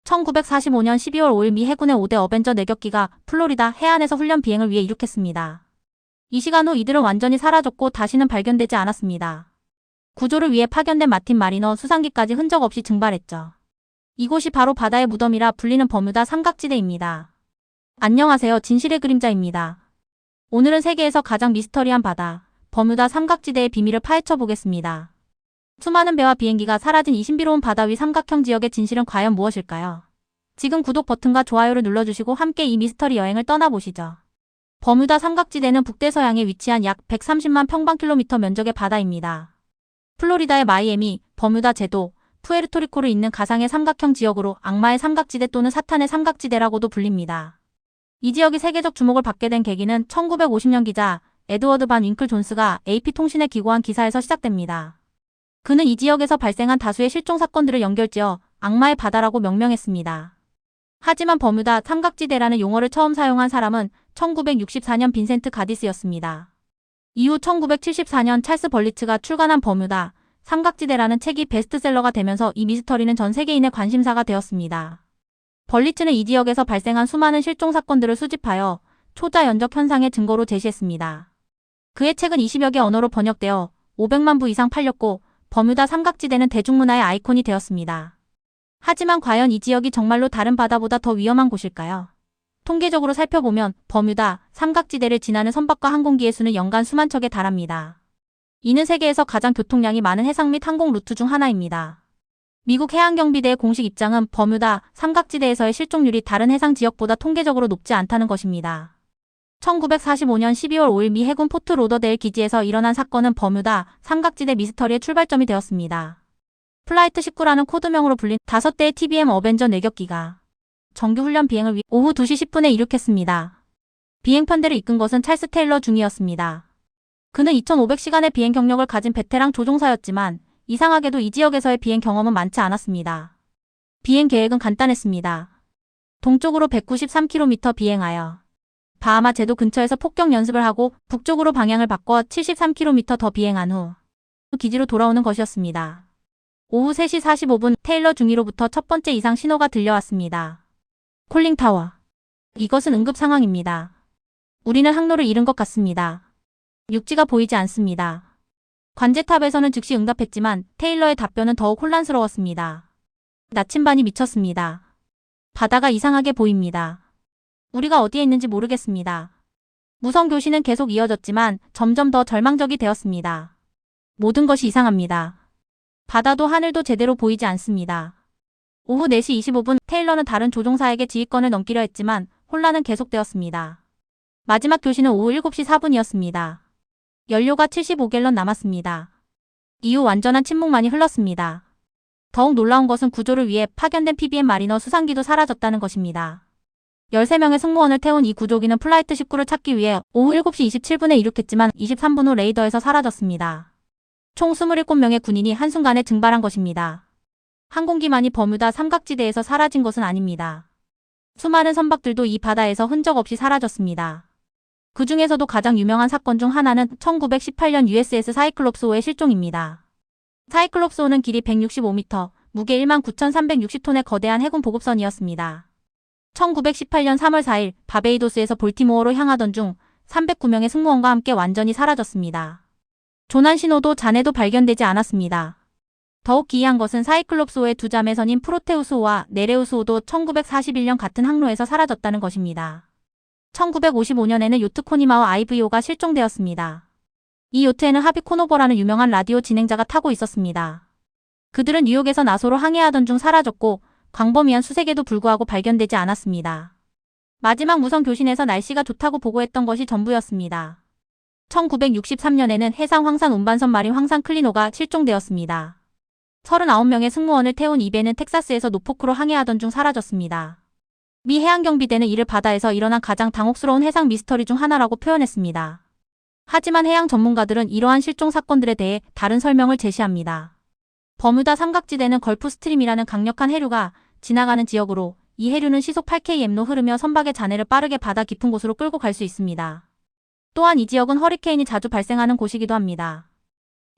1945년 12월 5일 미 해군의 5대 어벤져 내격기가 플로리다 해안에서 훈련 비행을 위해 이륙했습니다. 이 시간 후 이들은 완전히 사라졌고 다시는 발견되지 않았습니다. 구조를 위해 파견된 마틴 마리너 수상기까지 흔적 없이 증발했죠. 이곳이 바로 바다의 무덤이라 불리는 버뮤다 삼각지대입니다. 안녕하세요. 진실의 그림자입니다. 오늘은 세계에서 가장 미스터리한 바다, 버뮤다 삼각지대의 비밀을 파헤쳐 보겠습니다. 수많은 배와 비행기가 사라진 이 신비로운 바다 위 삼각형 지역의 진실은 과연 무엇일까요? 지금 구독 버튼과 좋아요를 눌러주시고 함께 이 미스터리 여행을 떠나보시죠. 버뮤다 삼각지대는 북대서양에 위치한 약 130만 평방킬로미터 면적의 바다입니다. 플로리다의 마이애미, 버뮤다 제도, 푸에르토리코를 잇는 가상의 삼각형 지역으로 악마의 삼각지대 또는 사탄의 삼각지대라고도 불립니다. 이 지역이 세계적 주목을 받게 된 계기는 1950년 기자 에드워드 반 윙클 존스가 AP통신에 기고한 기사에서 시작됩니다. 그는 이 지역에서 발생한 다수의 실종 사건들을 연결지어 악마의 바다라고 명명했습니다. 하지만 버뮤다 삼각지대라는 용어를 처음 사용한 사람은 1964년 빈센트 가디스였습니다. 이후 1974년 찰스 벌리츠가 출간한 버뮤다 삼각지대라는 책이 베스트셀러가 되면서 이 미스터리는 전 세계인의 관심사가 되었습니다. 벌리츠는 이 지역에서 발생한 수많은 실종 사건들을 수집하여 초자 연적 현상의 증거로 제시했습니다. 그의 책은 20여 개 언어로 번역되어 500만 부 이상 팔렸고 버뮤다 삼각지대는 대중문화의 아이콘이 되었습니다. 하지만 과연 이 지역이 정말로 다른 바다보다 더 위험한 곳일까요? 통계적으로 살펴보면 버뮤다 삼각지대를 지나는 선박과 항공기의 수는 연간 수만 척에 달합니다. 이는 세계에서 가장 교통량이 많은 해상 및 항공 루트 중 하나입니다. 미국 해양경비대의 공식 입장은 버뮤다 삼각지대에서의 실종률이 다른 해상 지역보다 통계적으로 높지 않다는 것입니다. 1945년 12월 5일 미 해군 포트 로더데일 기지에서 일어난 사건은 버뮤다 삼각지대 미스터리의 출발점이 되었습니다. 플라이트 19라는 코드명으로 불린 5대의 TBM 어벤져 내격기가 정규 훈련 비행을 위해 오후 2시 10분에 이륙했습니다. 비행 편대를 이끈 것은 찰스 테일러 중위였습니다. 그는 2,500시간의 비행 경력을 가진 베테랑 조종사였지만 이상하게도 이 지역에서의 비행 경험은 많지 않았습니다. 비행 계획은 간단했습니다. 동쪽으로 193km 비행하여 바하마 제도 근처에서 폭격 연습을 하고 북쪽으로 방향을 바꿔 73km 더 비행한 후 기지로 돌아오는 것이었습니다. 오후 3시 45분 테일러 중위로부터 첫 번째 이상 신호가 들려왔습니다. 콜링타워. 이것은 응급 상황입니다. 우리는 항로를 잃은 것 같습니다. 육지가 보이지 않습니다. 관제탑에서는 즉시 응답했지만 테일러의 답변은 더욱 혼란스러웠습니다. 나침반이 미쳤습니다. 바다가 이상하게 보입니다. 우리가 어디에 있는지 모르겠습니다. 무선 교신은 계속 이어졌지만 점점 더 절망적이 되었습니다. 모든 것이 이상합니다. 바다도 하늘도 제대로 보이지 않습니다. 오후 4시 25분 테일러는 다른 조종사에게 지휘권을 넘기려 했지만 혼란은 계속되었습니다. 마지막 교신은 오후 7시 4분이었습니다. 연료가 75갤런 남았습니다. 이후 완전한 침묵만이 흘렀습니다. 더욱 놀라운 것은 구조를 위해 파견된 PBM 마리너 수상기도 사라졌다는 것입니다. 13명의 승무원을 태운 이 구조기는 플라이트 19를 찾기 위해 오후 7시 27분에 이륙했지만 23분 후 레이더에서 사라졌습니다. 총 27명의 군인이 한순간에 증발한 것입니다. 항공기만이 버뮤다 삼각지대에서 사라진 것은 아닙니다. 수많은 선박들도 이 바다에서 흔적 없이 사라졌습니다. 그 중에서도 가장 유명한 사건 중 하나는 1918년 USS 사이클롭스호의 실종입니다. 사이클롭스호는 길이 165m, 무게 19,360톤의 거대한 해군 보급선이었습니다. 1918년 3월 4일 바베이도스에서 볼티모어로 향하던 중 309명의 승무원과 함께 완전히 사라졌습니다. 조난 신호도 잔해도 발견되지 않았습니다. 더욱 기이한 것은 사이클롭스호의 두 자매선인 프로테우스호와 네레우스호도 1941년 같은 항로에서 사라졌다는 것입니다. 1955년에는 요트 코니마와 IVO가 실종되었습니다. 이 요트에는 하비 코노버라는 유명한 라디오 진행자가 타고 있었습니다. 그들은 뉴욕에서 나소로 항해하던 중 사라졌고 광범위한 수색에도 불구하고 발견되지 않았습니다. 마지막 무선 교신에서 날씨가 좋다고 보고했던 것이 전부였습니다. 1963년에는 해상 황산 운반선 마린 황산 클리노가 실종되었습니다. 39명의 승무원을 태운 이 배는 텍사스에서 노포크로 항해하던 중 사라졌습니다. 미 해양경비대는 이를 바다에서 일어난 가장 당혹스러운 해상 미스터리 중 하나라고 표현했습니다. 하지만 해양 전문가들은 이러한 실종 사건들에 대해 다른 설명을 제시합니다. 버뮤다 삼각지대는 걸프 스트림이라는 강력한 해류가 지나가는 지역으로 이 해류는 시속 8km로 흐르며 선박의 잔해를 빠르게 바다 깊은 곳으로 끌고 갈 수 있습니다. 또한 이 지역은 허리케인이 자주 발생하는 곳이기도 합니다.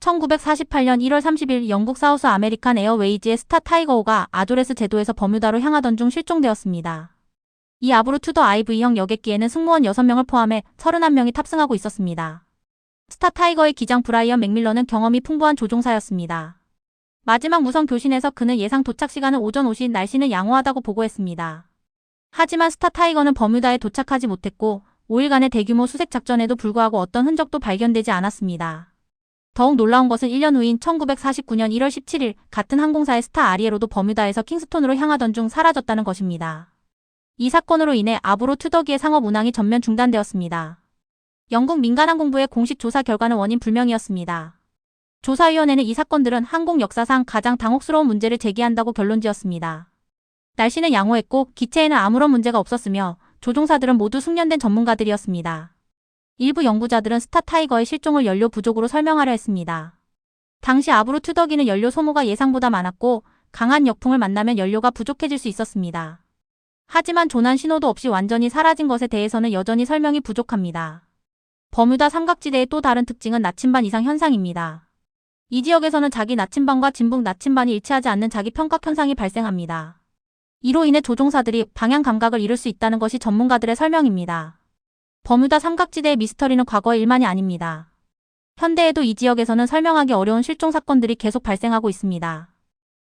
1948년 1월 30일 영국 사우스 아메리칸 에어웨이즈의 스타 타이거호가 아조레스 제도에서 버뮤다로 향하던 중 실종되었습니다. 이 아브루 투더 IV형 여객기에는 승무원 6명을 포함해 31명이 탑승하고 있었습니다. 스타 타이거의 기장 브라이언 맥밀런은 경험이 풍부한 조종사였습니다. 마지막 무선 교신에서 그는 예상 도착 시간은 오전 5시, 날씨는 양호하다고 보고했습니다. 하지만 스타 타이거는 버뮤다에 도착하지 못했고 5일간의 대규모 수색 작전에도 불구하고 어떤 흔적도 발견되지 않았습니다. 더욱 놀라운 것은 1년 후인 1949년 1월 17일 같은 항공사의 스타 아리에로도 버뮤다에서 킹스톤으로 향하던 중 사라졌다는 것입니다. 이 사건으로 인해 아브로 투더기의 상업 운항이 전면 중단되었습니다. 영국 민간항공부의 공식 조사 결과는 원인 불명이었습니다. 조사위원회는 이 사건들은 항공 역사상 가장 당혹스러운 문제를 제기한다고 결론지었습니다. 날씨는 양호했고 기체에는 아무런 문제가 없었으며 조종사들은 모두 숙련된 전문가들이었습니다. 일부 연구자들은 스타 타이거의 실종을 연료 부족으로 설명하려 했습니다. 당시 아브로 투더기는 연료 소모가 예상보다 많았고 강한 역풍을 만나면 연료가 부족해질 수 있었습니다. 하지만 조난 신호도 없이 완전히 사라진 것에 대해서는 여전히 설명이 부족합니다. 버뮤다 삼각지대의 또 다른 특징은 나침반 이상 현상입니다. 이 지역에서는 자기 나침반과 진북 나침반이 일치하지 않는 자기 편각 현상이 발생합니다. 이로 인해 조종사들이 방향 감각을 잃을 수 있다는 것이 전문가들의 설명입니다. 버뮤다 삼각지대의 미스터리는 과거의 일만이 아닙니다. 현대에도 이 지역에서는 설명하기 어려운 실종 사건들이 계속 발생하고 있습니다.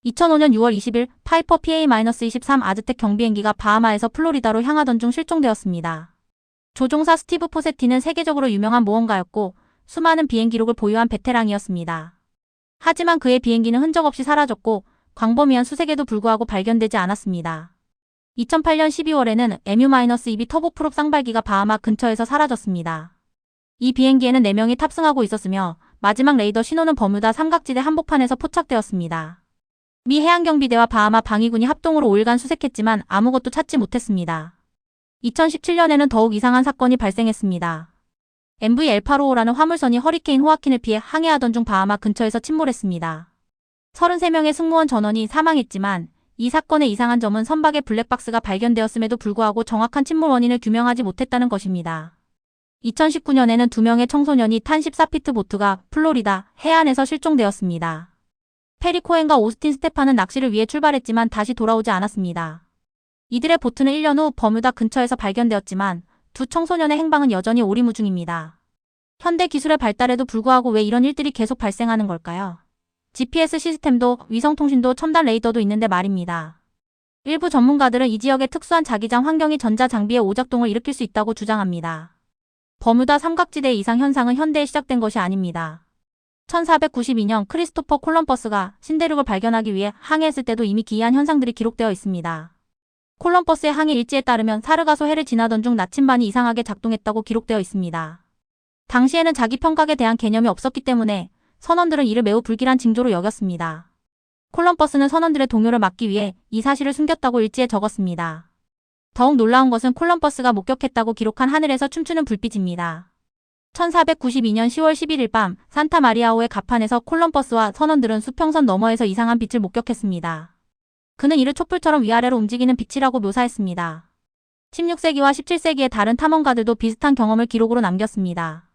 2005년 6월 20일 파이퍼 PA-23 아즈텍 경비행기가 바하마에서 플로리다로 향하던 중 실종되었습니다. 조종사 스티브 포세티는 세계적으로 유명한 모험가였고 수많은 비행 기록을 보유한 베테랑이었습니다. 하지만 그의 비행기는 흔적 없이 사라졌고 광범위한 수색에도 불구하고 발견되지 않았습니다. 2008년 12월에는 MU-2B 터보프롭 쌍발기가 바하마 근처에서 사라졌습니다. 이 비행기에는 4명이 탑승하고 있었으며 마지막 레이더 신호는 버뮤다 삼각지대 한복판에서 포착되었습니다. 미 해양경비대와 바하마 방위군이 합동으로 5일간 수색했지만 아무것도 찾지 못했습니다. 2017년에는 더욱 이상한 사건이 발생했습니다. MV 엘파로오라는 화물선이 허리케인 호아킨을 피해 항해하던 중 바하마 근처에서 침몰했습니다. 33명의 승무원 전원이 사망했지만 이 사건의 이상한 점은 선박에 블랙박스가 발견되었음에도 불구하고 정확한 침몰 원인을 규명하지 못했다는 것입니다. 2019년에는 2명의 청소년이 탄 14피트 보트가 플로리다 해안에서 실종되었습니다. 페리 코엔과 오스틴 스테판은 낚시를 위해 출발했지만 다시 돌아오지 않았습니다. 이들의 보트는 1년 후 버뮤다 근처에서 발견되었지만 두 청소년의 행방은 여전히 오리무중입니다. 현대 기술의 발달에도 불구하고 왜 이런 일들이 계속 발생하는 걸까요? GPS 시스템도 위성통신도 첨단 레이더도 있는데 말입니다. 일부 전문가들은 이 지역의 특수한 자기장 환경이 전자장비의 오작동을 일으킬 수 있다고 주장합니다. 버뮤다 삼각지대의 이상 현상은 현대에 시작된 것이 아닙니다. 1492년 크리스토퍼 콜럼버스가 신대륙을 발견하기 위해 항해했을 때도 이미 기이한 현상들이 기록되어 있습니다. 콜럼버스의 항해 일지에 따르면 사르가소 해를 지나던 중 나침반이 이상하게 작동했다고 기록되어 있습니다. 당시에는 자기 편각에 대한 개념이 없었기 때문에 선원들은 이를 매우 불길한 징조로 여겼습니다. 콜럼버스는 선원들의 동요를 막기 위해 이 사실을 숨겼다고 일지에 적었습니다. 더욱 놀라운 것은 콜럼버스가 목격했다고 기록한 하늘에서 춤추는 불빛입니다. 1492년 10월 11일 밤 산타마리아호의 갑판에서 콜럼버스와 선원들은 수평선 너머에서 이상한 빛을 목격했습니다. 그는 이를 촛불처럼 위아래로 움직이는 빛이라고 묘사했습니다. 16세기와 17세기의 다른 탐험가들도 비슷한 경험을 기록으로 남겼습니다.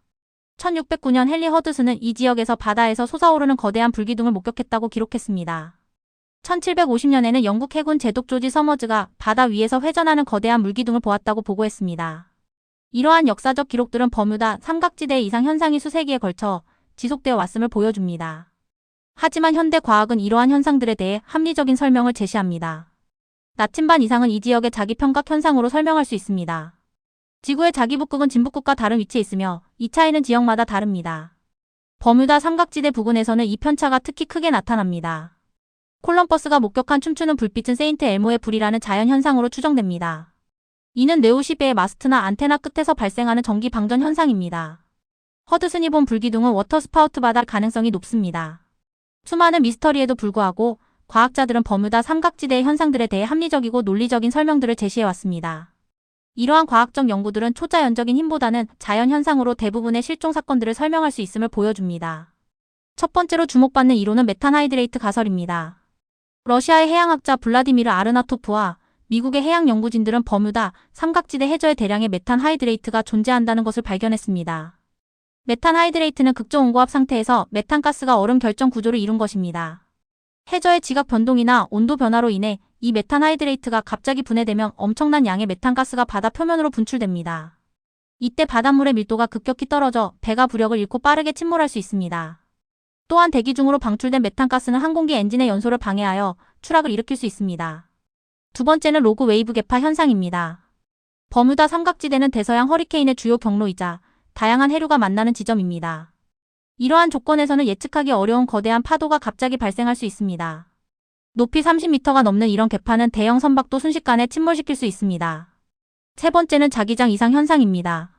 1609년 헨리 허드슨은 이 지역에서 바다에서 솟아오르는 거대한 불기둥을 목격했다고 기록했습니다. 1750년에는 영국 해군 제독 조지 서머즈가 바다 위에서 회전하는 거대한 물기둥을 보았다고 보고했습니다. 이러한 역사적 기록들은 버뮤다 삼각지대의 이상 현상이 수세기에 걸쳐 지속되어 왔음을 보여줍니다. 하지만 현대 과학은 이러한 현상들에 대해 합리적인 설명을 제시합니다. 나침반 이상은 이 지역의 자기 편각 현상으로 설명할 수 있습니다. 지구의 자기 북극은 진북극과 다른 위치에 있으며 이 차이는 지역마다 다릅니다. 버뮤다 삼각지대 부근에서는 이 편차가 특히 크게 나타납니다. 콜럼버스가 목격한 춤추는 불빛은 세인트 엘모의 불이라는 자연현상으로 추정됩니다. 이는 네오시베의 마스트나 안테나 끝에서 발생하는 전기 방전 현상입니다. 허드슨이 본 불기둥은 워터스파우트 바다일 가능성이 높습니다. 수많은 미스터리에도 불구하고 과학자들은 버뮤다 삼각지대의 현상들에 대해 합리적이고 논리적인 설명들을 제시해왔습니다. 이러한 과학적 연구들은 초자연적인 힘보다는 자연현상으로 대부분의 실종 사건들을 설명할 수 있음을 보여줍니다. 첫 번째로 주목받는 이론은 메탄하이드레이트 가설입니다. 러시아의 해양학자 블라디미르 아르나토프와 미국의 해양연구진들은 버뮤다 삼각지대 해저에 대량의 메탄하이드레이트가 존재한다는 것을 발견했습니다. 메탄 하이드레이트는 극저 온고압 상태에서 메탄가스가 얼음 결정 구조를 이룬 것입니다. 해저의 지각 변동이나 온도 변화로 인해 이 메탄 하이드레이트가 갑자기 분해되면 엄청난 양의 메탄가스가 바다 표면으로 분출됩니다. 이때 바닷물의 밀도가 급격히 떨어져 배가 부력을 잃고 빠르게 침몰할 수 있습니다. 또한 대기 중으로 방출된 메탄가스는 항공기 엔진의 연소를 방해하여 추락을 일으킬 수 있습니다. 두 번째는 로그 웨이브 개파 현상입니다. 버뮤다 삼각지대는 대서양 허리케인의 주요 경로이자 다양한 해류가 만나는 지점입니다. 이러한 조건에서는 예측하기 어려운 거대한 파도가 갑자기 발생할 수 있습니다. 높이 30m가 넘는 이런 개파는 대형 선박도 순식간에 침몰시킬 수 있습니다. 세 번째는 자기장 이상 현상입니다.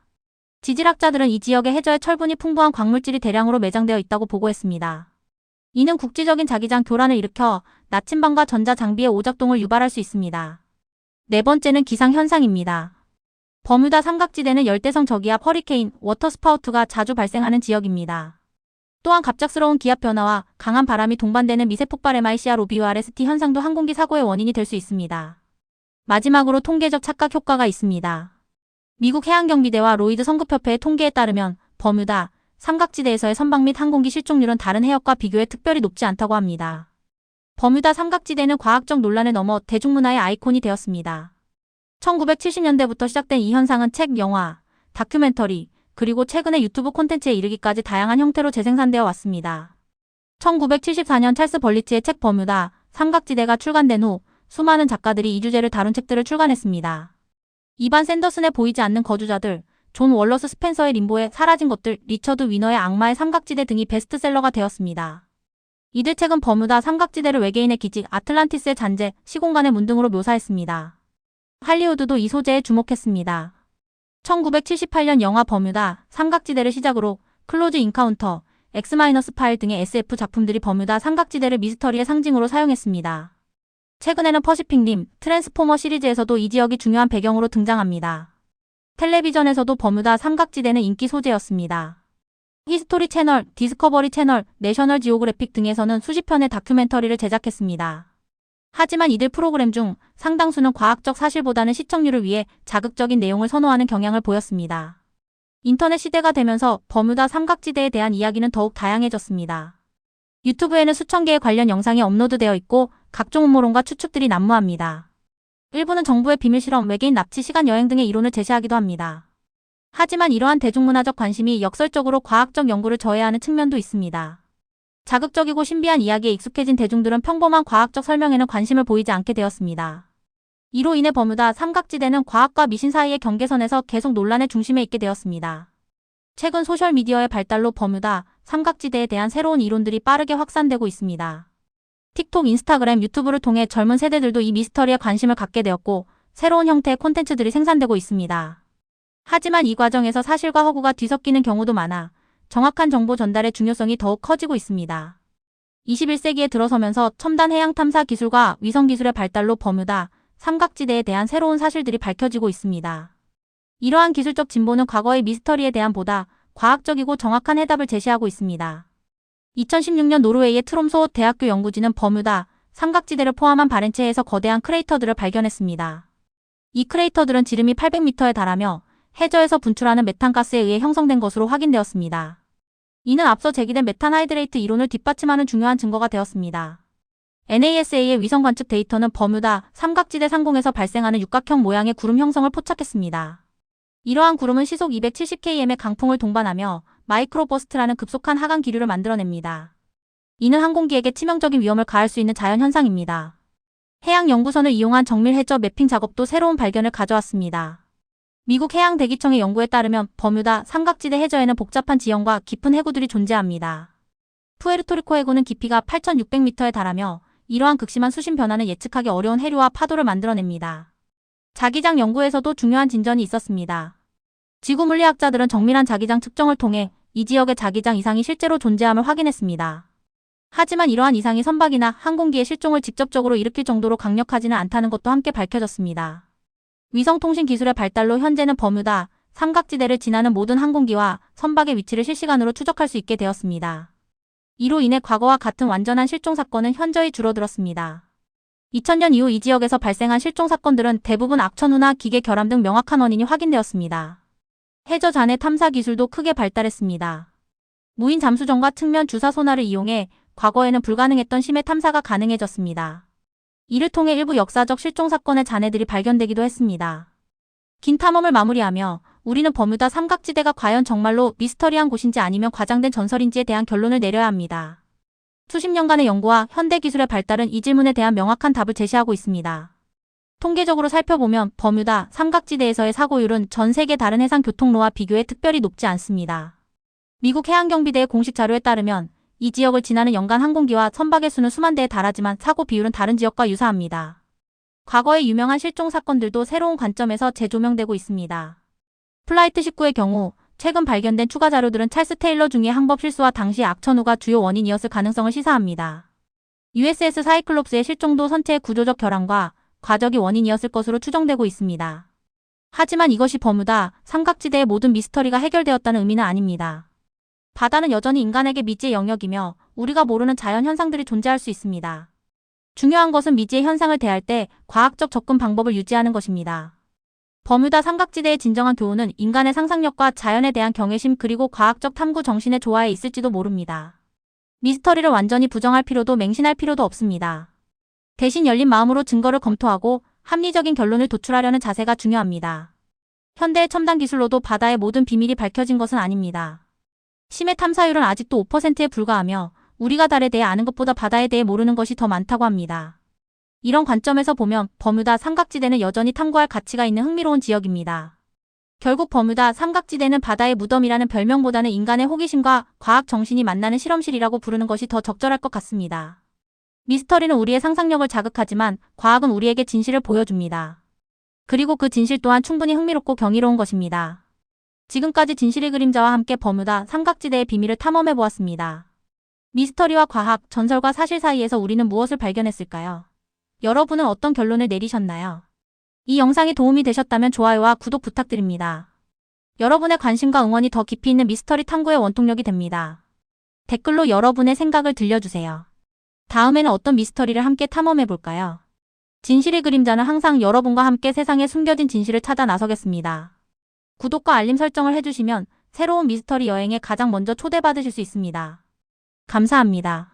지질학자들은 이 지역의 해저에 철분이 풍부한 광물질이 대량으로 매장되어 있다고 보고했습니다. 이는 국지적인 자기장 교란을 일으켜 나침반과 전자장비의 오작동을 유발할 수 있습니다. 네 번째는 기상 현상입니다. 버뮤다 삼각지대는 열대성 저기압 허리케인, 워터스파우트가 자주 발생하는 지역입니다. 또한 갑작스러운 기압 변화와 강한 바람이 동반되는 미세 폭발 MICR-OBURST 현상도 항공기 사고의 원인이 될 수 있습니다. 마지막으로 통계적 착각 효과가 있습니다. 미국 해양경비대와 로이드 성급협회의 통계에 따르면 버뮤다 삼각지대에서의 선박 및 항공기 실종률은 다른 해역과 비교해 특별히 높지 않다고 합니다. 버뮤다 삼각지대는 과학적 논란을 넘어 대중문화의 아이콘이 되었습니다. 1970년대부터 시작된 이 현상은 책, 영화, 다큐멘터리, 그리고 최근의 유튜브 콘텐츠에 이르기까지 다양한 형태로 재생산되어 왔습니다. 1974년 찰스 벌리츠의 책 버뮤다 삼각지대가 출간된 후 수많은 작가들이 이 주제를 다룬 책들을 출간했습니다. 이반 샌더슨의 보이지 않는 거주자들, 존 월러스 스펜서의 림보의 사라진 것들, 리처드 위너의 악마의 삼각지대 등이 베스트셀러가 되었습니다. 이들 책은 버뮤다 삼각지대를 외계인의 기직, 아틀란티스의 잔재, 시공간의 문 등으로 묘사했습니다. 할리우드도 이 소재에 주목했습니다. 1978년 영화 버뮤다 삼각지대를 시작으로 클로즈 인카운터, X-파일 등의 SF 작품들이 버뮤다 삼각지대를 미스터리의 상징으로 사용했습니다. 최근에는 퍼시픽 림, 트랜스포머 시리즈에서도 이 지역이 중요한 배경으로 등장합니다. 텔레비전에서도 버뮤다 삼각지대는 인기 소재였습니다. 히스토리 채널, 디스커버리 채널, 내셔널 지오그래픽 등에서는 수십 편의 다큐멘터리를 제작했습니다. 하지만 이들 프로그램 중 상당수는 과학적 사실보다는 시청률을 위해 자극적인 내용을 선호하는 경향을 보였습니다. 인터넷 시대가 되면서 버뮤다 삼각지대에 대한 이야기는 더욱 다양해졌습니다. 유튜브에는 수천 개의 관련 영상이 업로드되어 있고 각종 음모론과 추측들이 난무합니다. 일부는 정부의 비밀 실험, 외계인 납치, 시간 여행 등의 이론을 제시하기도 합니다. 하지만 이러한 대중문화적 관심이 역설적으로 과학적 연구를 저해하는 측면도 있습니다. 자극적이고 신비한 이야기에 익숙해진 대중들은 평범한 과학적 설명에는 관심을 보이지 않게 되었습니다. 이로 인해 버뮤다 삼각지대는 과학과 미신 사이의 경계선에서 계속 논란의 중심에 있게 되었습니다. 최근 소셜미디어의 발달로 버뮤다 삼각지대에 대한 새로운 이론들이 빠르게 확산되고 있습니다. 틱톡, 인스타그램, 유튜브를 통해 젊은 세대들도 이 미스터리에 관심을 갖게 되었고 새로운 형태의 콘텐츠들이 생산되고 있습니다. 하지만 이 과정에서 사실과 허구가 뒤섞이는 경우도 많아 정확한 정보 전달의 중요성이 더욱 커지고 있습니다. 21세기에 들어서면서 첨단 해양 탐사 기술과 위성 기술의 발달로 버뮤다 삼각지대에 대한 새로운 사실들이 밝혀지고 있습니다. 이러한 기술적 진보는 과거의 미스터리에 대한 보다 과학적이고 정확한 해답을 제시하고 있습니다. 2016년 노르웨이의 트롬소 대학교 연구진은 버뮤다 삼각지대를 포함한 바렌츠해에서 거대한 크레이터들을 발견했습니다. 이 크레이터들은 지름이 800m에 달하며 해저에서 분출하는 메탄가스에 의해 형성된 것으로 확인되었습니다. 이는 앞서 제기된 메탄 하이드레이트 이론을 뒷받침하는 중요한 증거가 되었습니다. NASA의 위성 관측 데이터는 버뮤다 삼각지대 상공에서 발생하는 육각형 모양의 구름 형성을 포착했습니다. 이러한 구름은 시속 270km의 강풍을 동반하며 마이크로버스트라는 급속한 하강 기류를 만들어냅니다. 이는 항공기에게 치명적인 위험을 가할 수 있는 자연현상입니다. 해양연구선을 이용한 정밀 해저 매핑 작업도 새로운 발견을 가져왔습니다. 미국 해양대기청의 연구에 따르면 버뮤다 삼각지대 해저에는 복잡한 지형과 깊은 해구들이 존재합니다. 푸에르토리코 해구는 깊이가 8,600m에 달하며 이러한 극심한 수심 변화는 예측하기 어려운 해류와 파도를 만들어냅니다. 자기장 연구에서도 중요한 진전이 있었습니다. 지구 물리학자들은 정밀한 자기장 측정을 통해 이 지역의 자기장 이상이 실제로 존재함을 확인했습니다. 하지만 이러한 이상이 선박이나 항공기의 실종을 직접적으로 일으킬 정도로 강력하지는 않다는 것도 함께 밝혀졌습니다. 위성통신 기술의 발달로 현재는 버뮤다 삼각지대를 지나는 모든 항공기와 선박의 위치를 실시간으로 추적할 수 있게 되었습니다. 이로 인해 과거와 같은 완전한 실종 사건은 현저히 줄어들었습니다. 2000년 이후 이 지역에서 발생한 실종 사건들은 대부분 악천후나 기계 결함 등 명확한 원인이 확인되었습니다. 해저 잔해 탐사 기술도 크게 발달했습니다. 무인 잠수정과 측면 주사 소나를 이용해 과거에는 불가능했던 심해 탐사가 가능해졌습니다. 이를 통해 일부 역사적 실종 사건의 잔해들이 발견되기도 했습니다. 긴 탐험을 마무리하며 우리는 버뮤다 삼각지대가 과연 정말로 미스터리한 곳인지 아니면 과장된 전설인지에 대한 결론을 내려야 합니다. 수십 년간의 연구와 현대 기술의 발달은 이 질문에 대한 명확한 답을 제시하고 있습니다. 통계적으로 살펴보면 버뮤다 삼각지대에서의 사고율은 전 세계 다른 해상 교통로와 비교해 특별히 높지 않습니다. 미국 해양경비대의 공식 자료에 따르면 이 지역을 지나는 연간 항공기와 선박의 수는 수만 대에 달하지만 사고 비율은 다른 지역과 유사합니다. 과거의 유명한 실종 사건들도 새로운 관점에서 재조명되고 있습니다. 플라이트 19의 경우 최근 발견된 추가 자료들은 찰스 테일러 중위의 항법 실수와 당시 악천후가 주요 원인이었을 가능성을 시사합니다. USS 사이클롭스의 실종도 선체의 구조적 결함과 과적이 원인이었을 것으로 추정되고 있습니다. 하지만 이것이 버뮤다 삼각지대의 모든 미스터리가 해결되었다는 의미는 아닙니다. 바다는 여전히 인간에게 미지의 영역이며 우리가 모르는 자연 현상들이 존재할 수 있습니다. 중요한 것은 미지의 현상을 대할 때 과학적 접근 방법을 유지하는 것입니다. 버뮤다 삼각지대의 진정한 교훈은 인간의 상상력과 자연에 대한 경외심 그리고 과학적 탐구 정신의 조화에 있을지도 모릅니다. 미스터리를 완전히 부정할 필요도 맹신할 필요도 없습니다. 대신 열린 마음으로 증거를 검토하고 합리적인 결론을 도출하려는 자세가 중요합니다. 현대의 첨단 기술로도 바다의 모든 비밀이 밝혀진 것은 아닙니다. 심해 탐사율은 아직도 5%에 불과하며 우리가 달에 대해 아는 것보다 바다에 대해 모르는 것이 더 많다고 합니다. 이런 관점에서 보면 버뮤다 삼각지대는 여전히 탐구할 가치가 있는 흥미로운 지역입니다. 결국 버뮤다 삼각지대는 바다의 무덤이라는 별명보다는 인간의 호기심과 과학 정신이 만나는 실험실이라고 부르는 것이 더 적절할 것 같습니다. 미스터리는 우리의 상상력을 자극하지만 과학은 우리에게 진실을 보여줍니다. 그리고 그 진실 또한 충분히 흥미롭고 경이로운 것입니다. 지금까지 진실의 그림자와 함께 버뮤다 삼각지대의 비밀을 탐험해보았습니다. 미스터리와 과학, 전설과 사실 사이에서 우리는 무엇을 발견했을까요? 여러분은 어떤 결론을 내리셨나요? 이 영상이 도움이 되셨다면 좋아요와 구독 부탁드립니다. 여러분의 관심과 응원이 더 깊이 있는 미스터리 탐구의 원동력이 됩니다. 댓글로 여러분의 생각을 들려주세요. 다음에는 어떤 미스터리를 함께 탐험해볼까요? 진실의 그림자는 항상 여러분과 함께 세상에 숨겨진 진실을 찾아 나서겠습니다. 구독과 알림 설정을 해주시면 새로운 미스터리 여행에 가장 먼저 초대받으실 수 있습니다. 감사합니다.